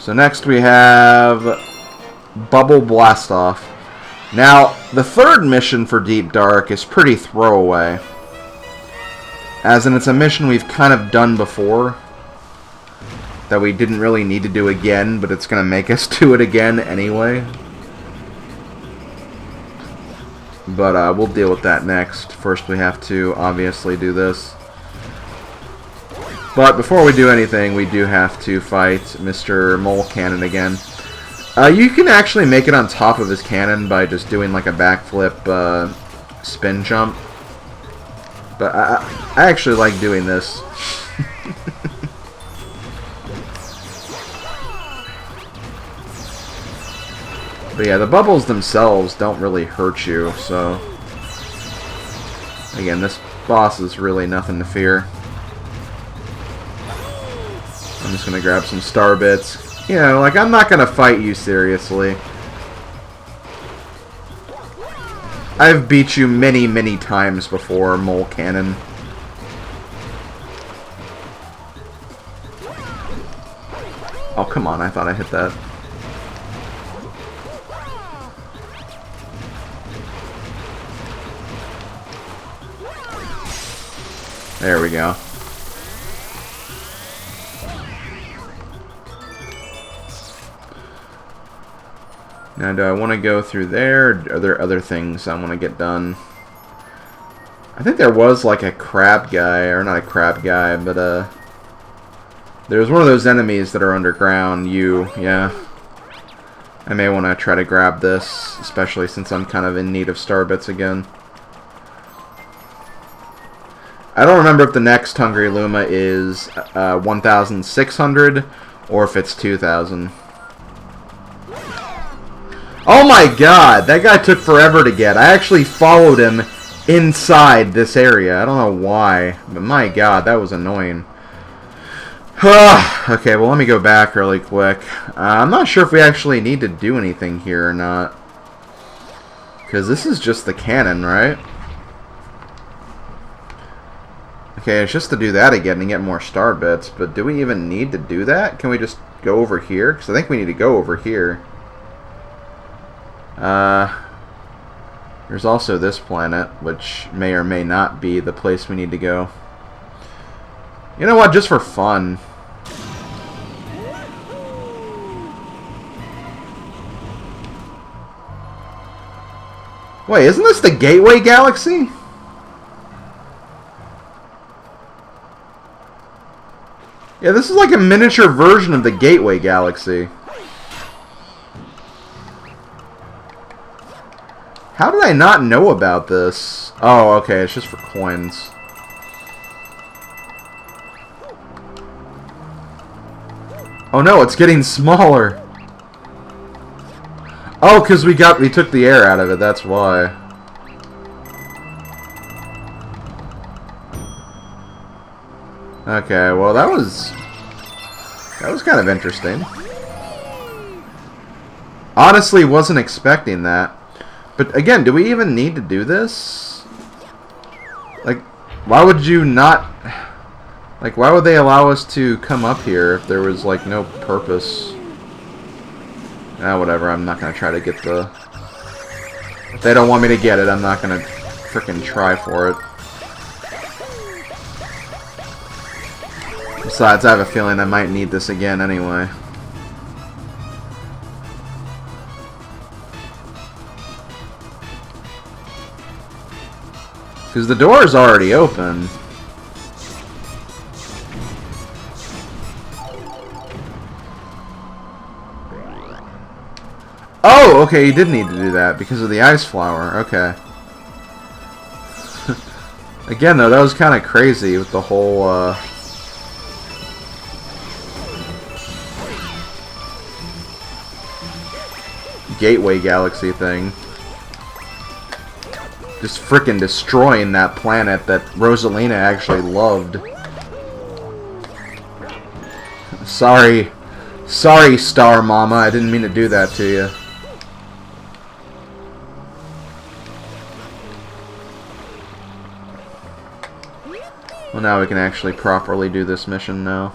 So next we have Bubble Blastoff. Now, the third mission for Deep Dark is pretty throwaway. As in, it's a mission we've kind of done before. That we didn't really need to do again, but it's going to make us do it again anyway. But we'll deal with that next. First we have to obviously do this. But before we do anything, we do have to fight Mr. Mole Cannon again. You can actually make it on top of his cannon by just doing like a backflip spin jump. But I actually like doing this. But yeah, the bubbles themselves don't really hurt you, so... Again, this boss is really nothing to fear. I'm just gonna grab some star bits. You know, like, I'm not gonna fight you seriously. I've beat you many, many times before, Mole Cannon. Oh, come on, I thought I hit that. There we go. Now, do I want to go through there, or are there other things I want to get done? I think there was, like, a crab guy, or not a crab guy, but, there's one of those enemies that are underground, yeah. I may want to try to grab this, especially since I'm kind of in need of star bits again. I don't remember if the next Hungry Luma is 1,600 or if it's 2,000. Oh my god! That guy took forever to get. I actually followed him inside this area. I don't know why, but my god, that was annoying. Okay, well let me go back really quick. I'm not sure if we actually need to do anything here or not. Because this is just the cannon, right? Okay, it's just to do that again and get more star bits, but do we even need to do that? Can we just go over here? Because I think we need to go over here. There's also this planet, which may or may not be the place we need to go. You know what? Just for fun. Wait, isn't this the Gateway Galaxy? Yeah, this is like a miniature version of the Gateway Galaxy. How did I not know about this? Oh, okay, it's just for coins. Oh no, it's getting smaller. Oh, because we took the air out of it, that's why. Okay, well that was kind of interesting. Honestly, wasn't expecting that. But again, do we even need to do this? Like, why would you not... Like, why would they allow us to come up here if there was, like, no purpose? Ah, whatever, I'm not gonna try to get the... If they don't want me to get it, I'm not gonna frickin' try for it. Besides, I have a feeling I might need this again anyway. Because the door is already open. Oh, okay, you did need to do that because of the ice flower. Okay. Again, though, that was kind of crazy with the whole, Gateway Galaxy thing. Just frickin' destroying that planet that Rosalina actually loved. Sorry. Sorry, Star Mama. I didn't mean to do that to you. Well, now we can actually properly do this mission now.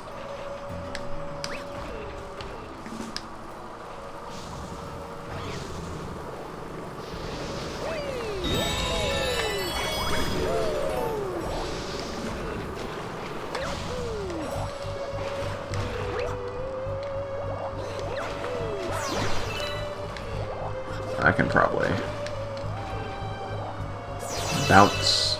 I can probably bounce.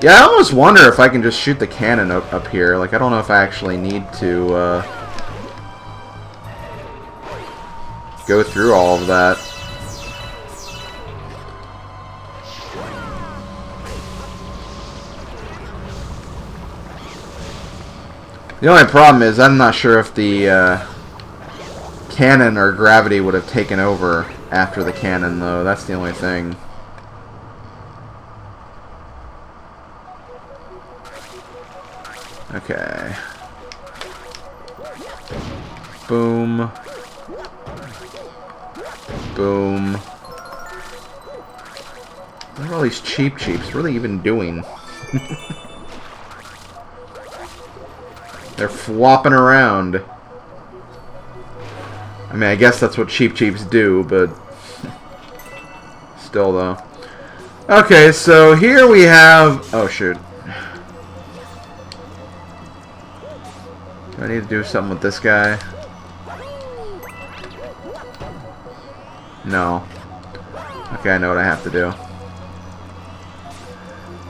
Yeah, I almost wonder if I can just shoot the cannon up here. Like, I don't know if I actually need to go through all of that. The only problem is I'm not sure if the cannon or gravity would have taken over after the cannon, though. That's the only thing. Okay. Boom. Boom. What are all these cheaps really even doing? They're flopping around. I mean, I guess that's what cheaps do, but still, though. Okay, so here we have... Oh, shoot. Do I need to do something with this guy? No. Okay, I know what I have to do.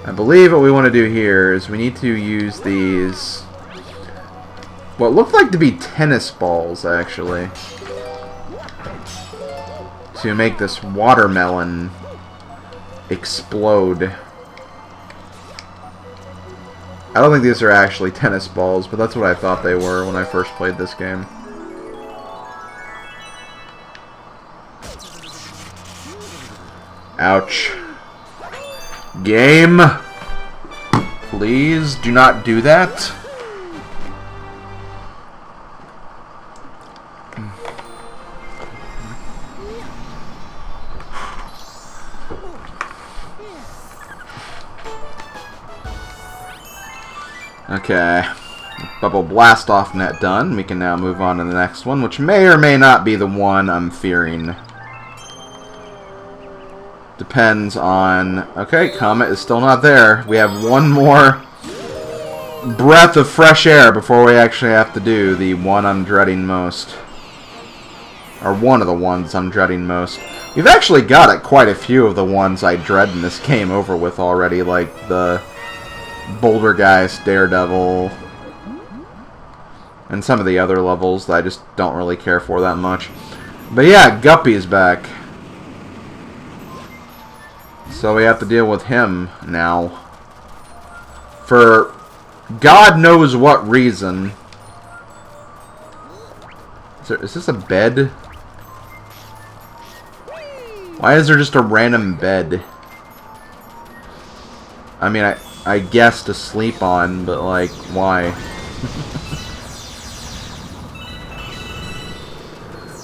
I believe what we want to do here is we need to use these... what looked like to be tennis balls, actually, to make this watermelon explode. I don't think these are actually tennis balls, but that's what I thought they were when I first played this game. Ouch. Game! Please do not do that. Okay, bubble blast off net done. We can now move on to the next one, which may or may not be the one I'm fearing. Depends on... Okay, Comet is still not there. We have one more breath of fresh air before we actually have to do the one I'm dreading most. Or one of the ones I'm dreading most. We've actually got it quite a few of the ones I dread in this game over with already, like the Bouldergeist, Daredevil, and some of the other levels that I just don't really care for that much. But yeah, Guppy's back. So we have to deal with him now. For God knows what reason. Is this a bed? Why is there just a random bed? I mean, I guess to sleep on, but like, why?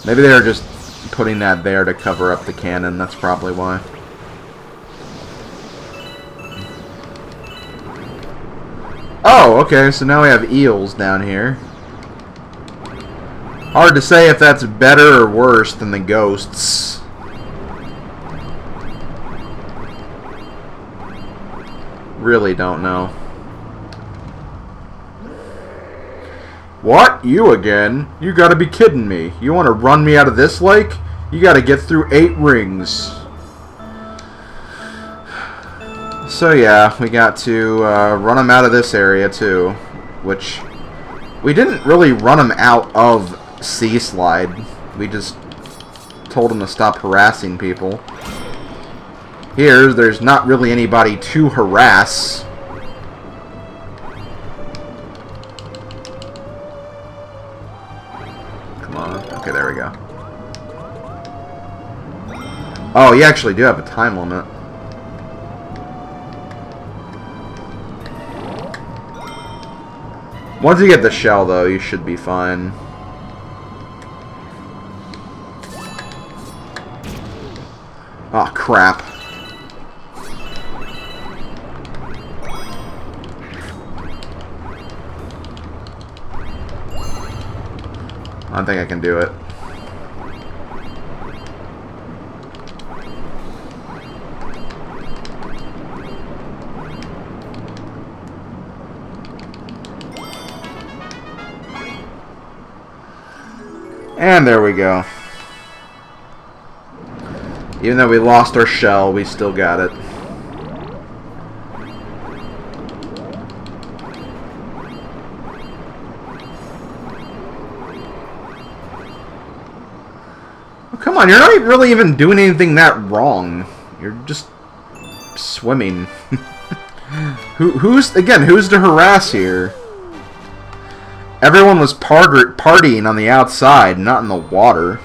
Maybe they were just putting that there to cover up the cannon. That's probably why. Oh, okay, so now we have eels down here. Hard to say if that's better or worse than the ghosts. Really don't know. What? You again? You gotta be kidding me. You want to run me out of this lake? You gotta get through 8 rings. So yeah, we got to run them out of this area too, which we didn't really run them out of Sea Slide. We just told them to stop harassing people. Here, there's not really anybody to harass. Come on. Okay, there we go. Oh, you actually do have a time limit. Once you get the shell, though, you should be fine. Oh, crap. I don't think I can do it. And there we go. Even though we lost our shell, we still got it. Oh, come on, you're not really even doing anything that wrong. You're just swimming. Who's to harass here? Everyone was partying on the outside, not in the water.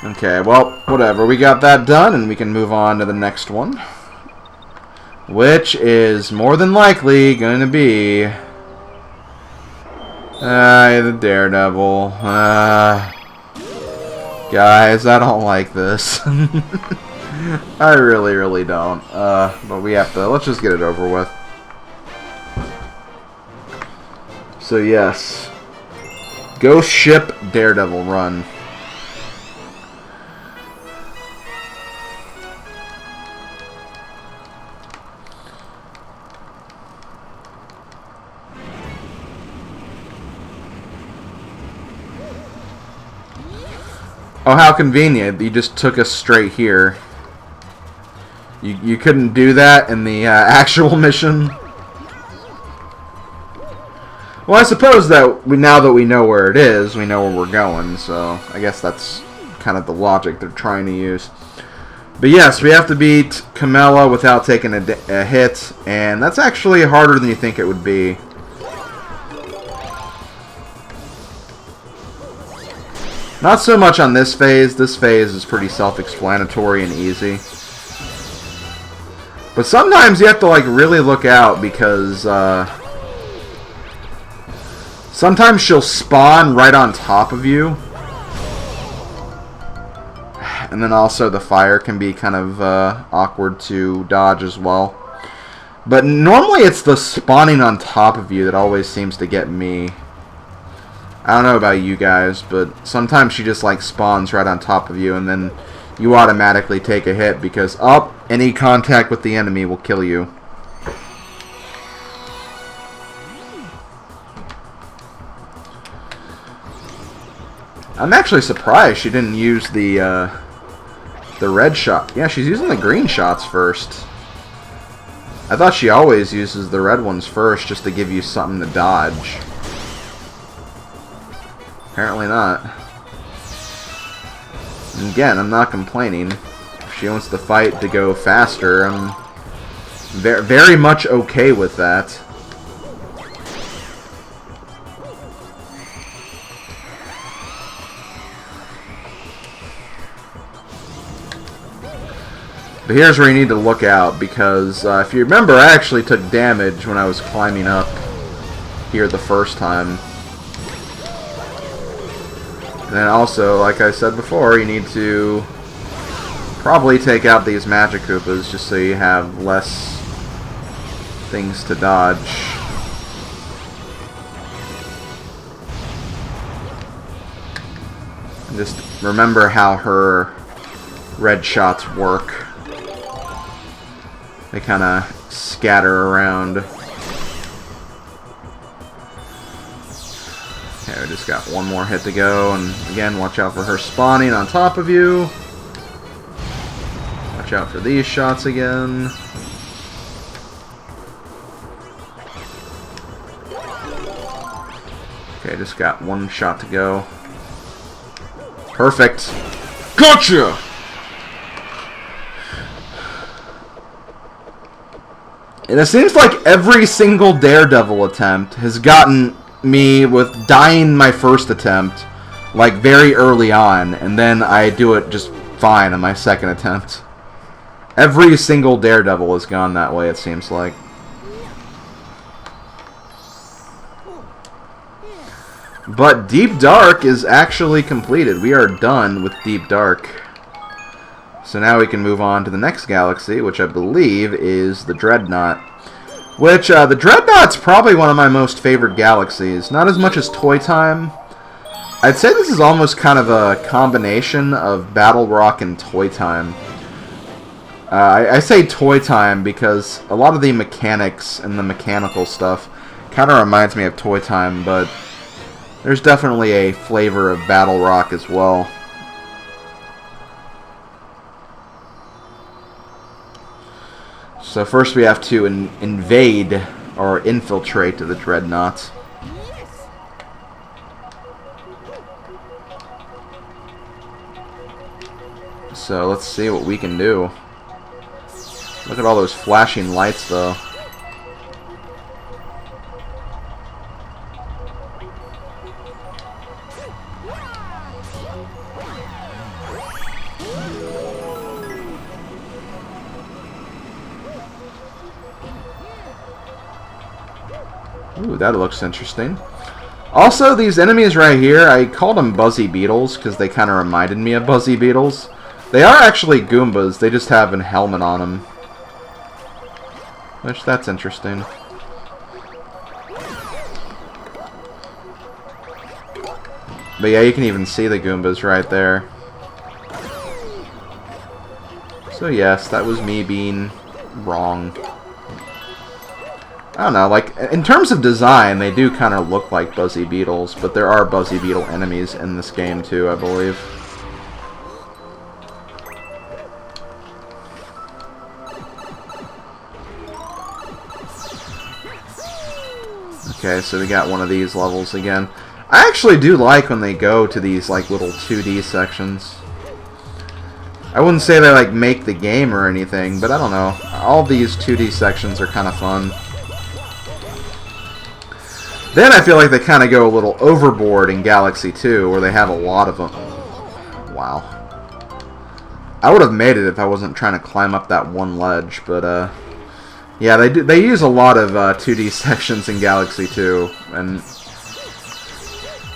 Okay, well, whatever. We got that done, and we can move on to the next one. Which is more than likely going to be... the Daredevil. Guys, I don't like this. I really, really don't. But we have to... Let's just get it over with. So, yes. Ghost Ship Daredevil Run. Oh, how convenient. You just took us straight here. You couldn't do that in the actual mission? Well, I suppose that now that we know where it is, we know where we're going, so I guess that's kind of the logic they're trying to use. But yes, we have to beat Kamala without taking a hit, and that's actually harder than you think it would be. Not so much on this phase. This phase is pretty self-explanatory and easy. But sometimes you have to like really look out because sometimes she'll spawn right on top of you. And then also the fire can be kind of awkward to dodge as well. But normally it's the spawning on top of you that always seems to get me. I don't know about you guys, but sometimes she just like spawns right on top of you and then you automatically take a hit because any contact with the enemy will kill you. I'm actually surprised she didn't use the red shot. Yeah, she's using the green shots first. I thought she always uses the red ones first just to give you something to dodge. Apparently not. And again, I'm not complaining. If she wants the fight to go faster, I'm very much okay with that. But here's where you need to look out, because if you remember, I actually took damage when I was climbing up here the first time. And then also, like I said before, you need to probably take out these Magic Koopas just so you have less things to dodge. And just remember how her red shots work. They kind of scatter around. Okay, we just got one more hit to go, and again, watch out for her spawning on top of you. Watch out for these shots again. Okay, just got one shot to go. Perfect. Gotcha! And it seems like every single Daredevil attempt has gotten me with dying my first attempt, like very early on, and then I do it just fine on my second attempt. Every single Daredevil has gone that way, it seems like. But Deep Dark is actually completed. We are done with Deep Dark. So now we can move on to the next galaxy, which I believe is the Dreadnought. Which, the Dreadnought's probably one of my most favorite galaxies. Not as much as Toy Time. I'd say this is almost kind of a combination of Battle Rock and Toy Time. I say Toy Time because a lot of the mechanics and the mechanical stuff Kind of reminds me of Toy Time, but there's definitely a flavor of Battle Rock as well. So first we have to invade or infiltrate the Dreadnaughts. So let's see what we can do. Look at all those flashing lights though. Ooh, that looks interesting. Also, these enemies right here, I called them Buzzy Beetles because they kind of reminded me of Buzzy Beetles. They are actually Goombas, they just have a helmet on them. Which, that's interesting. But yeah, you can even see the Goombas right there. So yes, that was me being wrong. I don't know, like, in terms of design, they do kind of look like Buzzy Beetles, but there are Buzzy Beetle enemies in this game too, I believe. Okay, so we got one of these levels again. I actually do like when they go to these, like, little 2D sections. I wouldn't say they, like, make the game or anything, but I don't know. All these 2D sections are kind of fun. Then I feel like they kind of go a little overboard in Galaxy 2, where they have a lot of them. Wow. I would have made it if I wasn't trying to climb up that one ledge, but, yeah, they use a lot of 2D sections in Galaxy 2, and,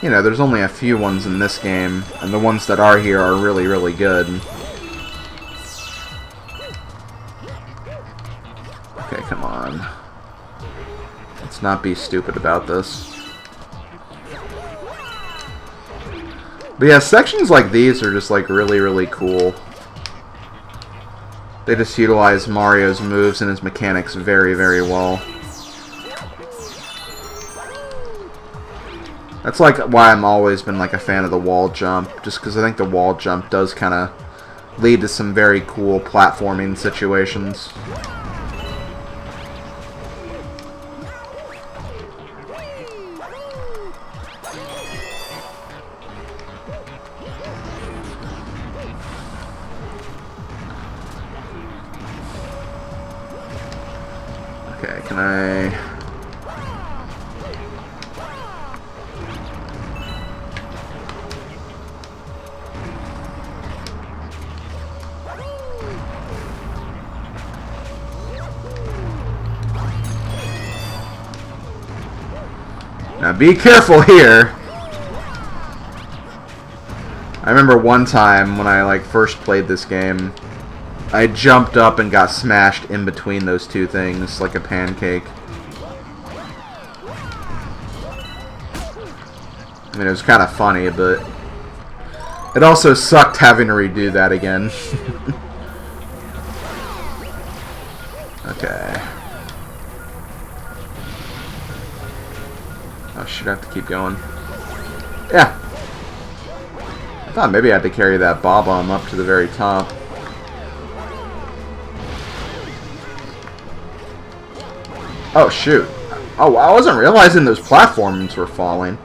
you know, there's only a few ones in this game, and the ones that are here are really, really good. Okay, come on. Let's not be stupid about this. But yeah, sections like these are just like really, really cool. They just utilize Mario's moves and his mechanics very, very well. That's like why I'm always been like a fan of the wall jump, just because I think the wall jump does kind of lead to some very cool platforming situations. Okay, can I... Now be careful here! I remember one time when I like first played this game, I jumped up and got smashed in between those two things like a pancake. I mean, it was kind of funny, but it also sucked having to redo that again. Okay. Oh, shoot, I have to keep going. Yeah. I thought maybe I had to carry that Bob-omb up to the very top. Oh, shoot. Oh, I wasn't realizing those platforms were falling.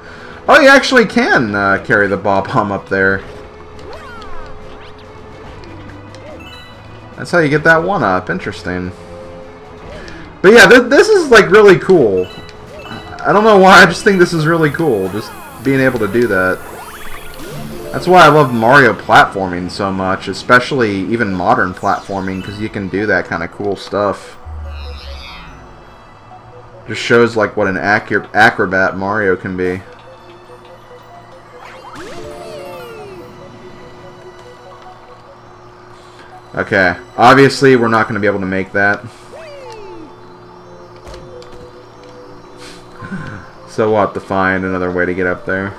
Oh, you actually can carry the Bob-omb up there. That's how you get that one up. Interesting. But yeah, this is like really cool. I don't know why, I just think this is really cool, just being able to do that. That's why I love Mario platforming so much, especially even modern platforming, because you can do that kind of cool stuff. Just shows like what an acrobat Mario can be. Okay, obviously we're not going to be able to make that. So we'll have to find another way to get up there.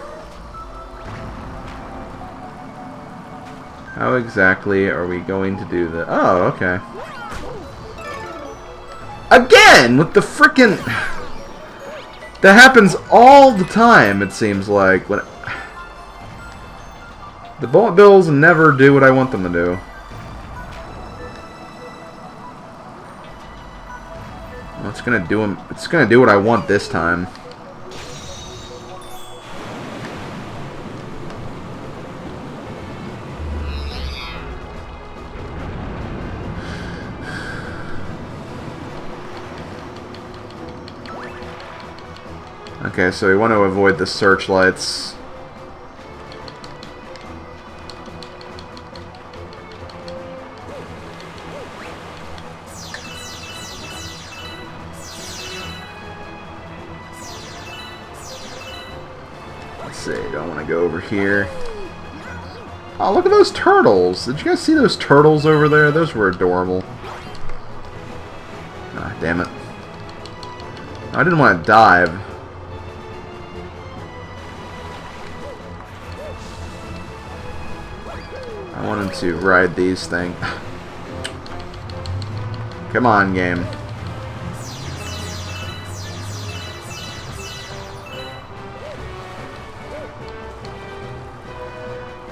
How exactly are we going to do that? Oh, okay. Again! With the frickin'... That happens all the time, it seems like. When the bullet bills never do what I want them to do. Well, it's gonna do 'em. It's gonna do what I want this time. Okay, so we want to avoid the searchlights. Let's see, don't want to go over here. Oh, look at those turtles! Did you guys see those turtles over there? Those were adorable. Ah, damn it. I didn't want to dive. I wanted to ride these things. Come on, game.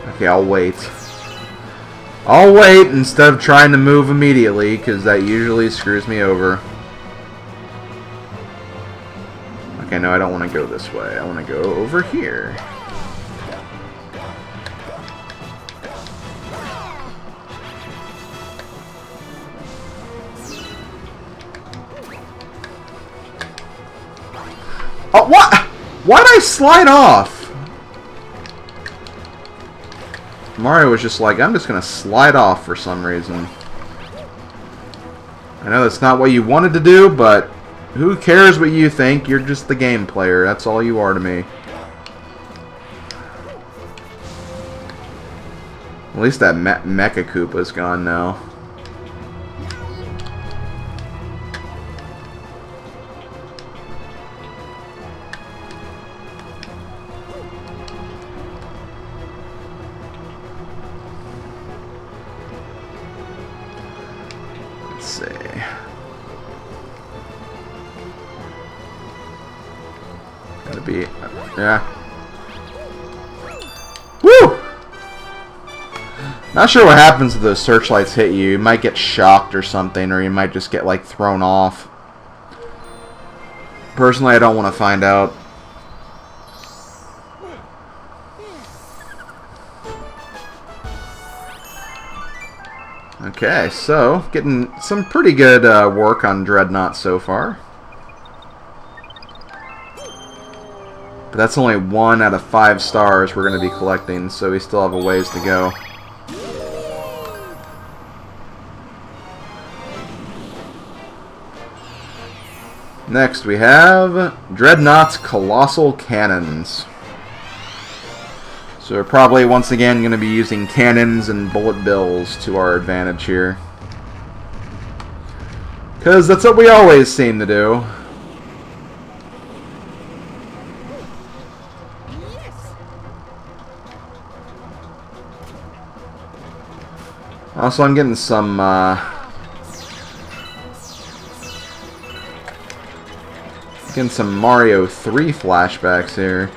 Okay, I'll wait. I'll wait instead of trying to move immediately, because that usually screws me over. Okay, no, I don't want to go this way. I want to go over here. Oh, what? Why'd I slide off? Mario was just like, I'm just gonna slide off for some reason. I know that's not what you wanted to do, but who cares what you think? You're just the game player. That's all you are to me. At least that Mecha Koopa's gone now. Let's see. Gotta be... yeah. Woo! Not sure what happens if those searchlights hit you. You might get shocked or something, or you might just get, like, thrown off. Personally, I don't want to find out. Okay, so getting some pretty good work on Dreadnought so far. But that's only 1 out of 5 stars we're going to be collecting, so we still have a ways to go. Next we have Dreadnaught's colossal cannons. So we're probably once again going to be using cannons and bullet bills to our advantage here. Because that's what we always seem to do. Also, I'm getting some Mario 3 flashbacks here.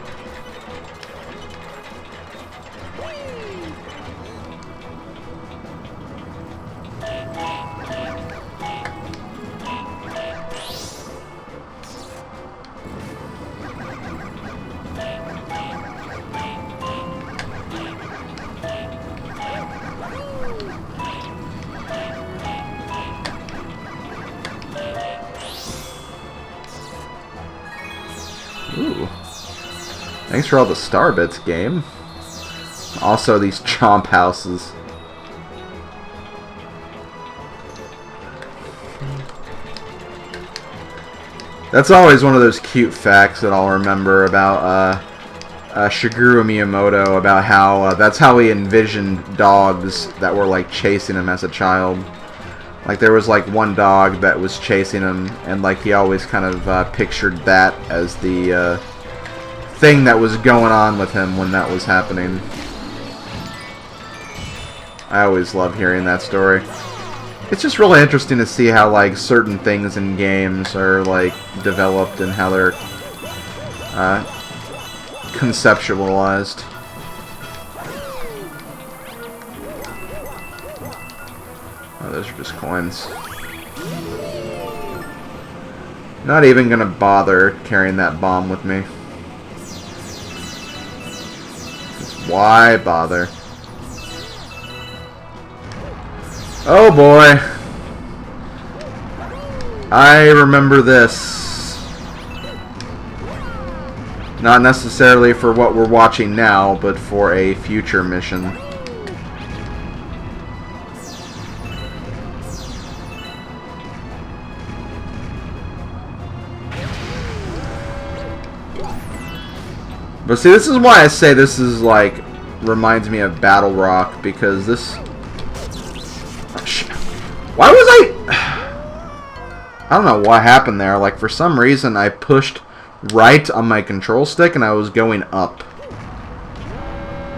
Ooh. Thanks for all the star bits, game. Also, these chomp houses. That's always one of those cute facts that I'll remember about Shigeru Miyamoto, about how that's how he envisioned dogs that were like chasing him as a child. Like there was like one dog that was chasing him, and like he always kind of pictured that as the thing that was going on with him when that was happening. I always love hearing that story. It's just really interesting to see how like certain things in games are like developed and how they're conceptualized. Oh, those are just coins. Not even gonna bother carrying that bomb with me. Just why bother? Oh boy. I remember this. Not necessarily for what we're watching now, but for a future mission. But see, this is why I say this is like reminds me of Battle Rock, because this. Why was I don't know what happened there. Like, for some reason, I pushed right on my control stick and I was going up.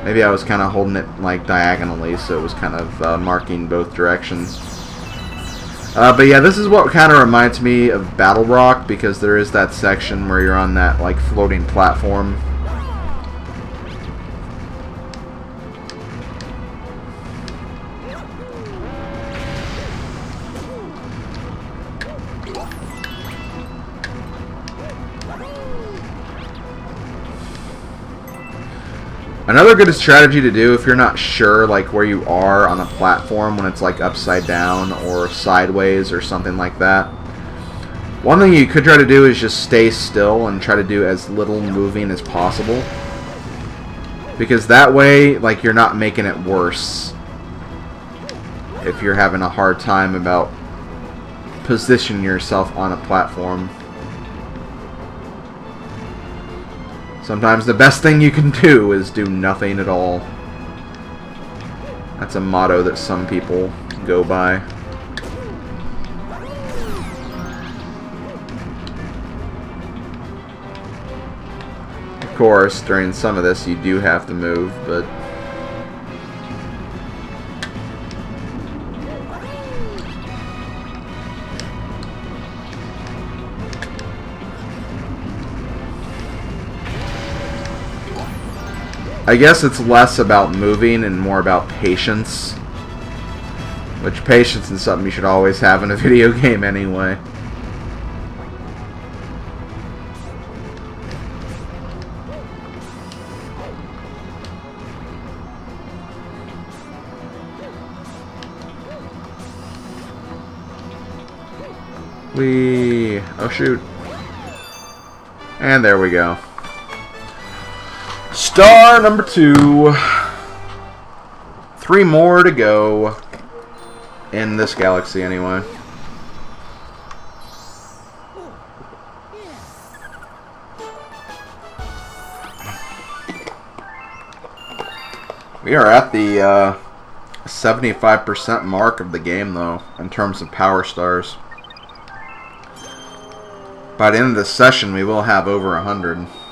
Maybe I was kind of holding it like diagonally, so it was kind of marking both directions. But yeah, this is what kind of reminds me of Battle Rock, because there is that section where you're on that like floating platform. Another good strategy to do if you're not sure like where you are on a platform when it's like upside down or sideways or something like that. One thing you could try to do is just stay still and try to do as little moving as possible. Because that way, like, you're not making it worse if you're having a hard time about positioning yourself on a platform. Sometimes the best thing you can do is do nothing at all. That's a motto that some people go by. Of course, during some of this you do have to move, but I guess it's less about moving and more about patience. Which patience is something you should always have in a video game anyway. Oh shoot. And there we go. Star number 2. 3 more to go in this galaxy anyway. We are at the 75% mark of the game though, in terms of power stars. By the end of this session we will have over 100.